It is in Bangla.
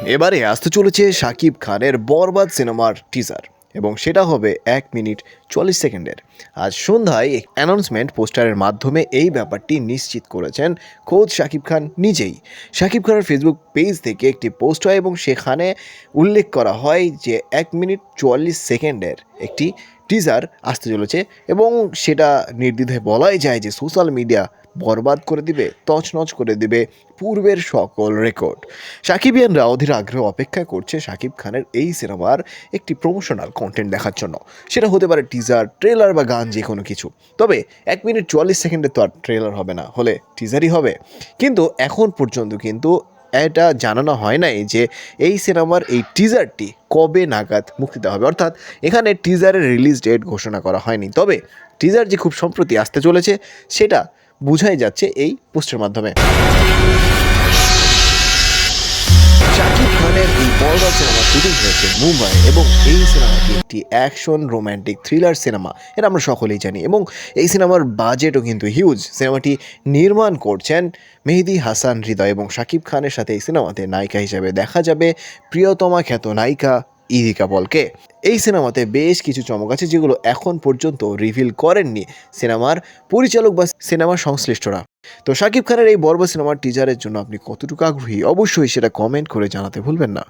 এবারে আসতে চলেছে শাকিব খানের বরবাদ সিনেমার টিজার এবং সেটা হবে 1 মিনিট 40 সেকেন্ডের। আজ সন্ধ্যায় অ্যানাউন্সমেন্ট পোস্টারের মাধ্যমে এই ব্যাপারটি নিশ্চিত করেছেন খোদ শাকিব খান নিজেই। শাকিব খানের ফেসবুক পেজ থেকে একটি পোস্ট হয় এবং সেখানে উল্লেখ করা হয় যে 1 মিনিট 44 সেকেন্ডের একটি টিজার আসতে চলেছে এবং সেটা নির্দ্বিধায় বলাই যায় যে সোশ্যাল মিডিয়া বরবাদ করে দিবে, তছনছ করে দিবে পূর্বের সকল রেকর্ড। সাকিবিয়ানরা অধীর আগ্রহে অপেক্ষা করছে শাকিব খানের এই সিনেমার একটি প্রমোশনাল কন্টেন্ট দেখার জন্য। সেটা হতে পারে টিজার, ট্রেলার বা গান, যে কোনো কিছু। তবে 1 মিনিট 44 সেকেন্ডে তো আর ট্রেলার হবে না, হলে টিজারই হবে। কিন্তু এখন পর্যন্ত কিন্তু এটা জানানো হয় নাই যে এই সিনেমার এই টিজারটি কবে নাগাদ মুক্তি দেওয়া হবে, অর্থাৎ এখানে টিজারের রিলিজ ডেট ঘোষণা করা হয়নি। তবে টিজার যে খুব সম্প্রতি আসতে চলেছে সেটা বোঝাই যাচ্ছে এই পোস্টের মাধ্যমে। শাকিব খানের এই বরবাদ সিনেমা শুটিং হয়েছে মুম্বাই এবং এই সিনেমাটি একটি অ্যাকশন রোম্যান্টিক থ্রিলার সিনেমা, এটা আমরা সকলেই জানি। এবং এই সিনেমার বাজেটও কিন্তু হিউজ। সিনেমাটি নির্মাণ করছেন মেহেদী হাসান হৃদয় এবং শাকিব খানের সাথে এই সিনেমাতে নায়িকা হিসেবে দেখা যাবে প্রিয়তমা খ্যাত নায়িকা ইদিকা পলকে। এই সিনেমাতে বেশ কিছু চমক আছে যেগুলো এখন পর্যন্ত রিভিল করেননি সিনেমার পরিচালক বা সিনেমার সংশ্লিষ্টরা। তো শাকিব খানের এই বরবাদ সিনেমার টিজারের জন্য আপনি কতটুকু আগ্রহী, অবশ্যই সেটা কমেন্ট করে জানাতে ভুলবেন না।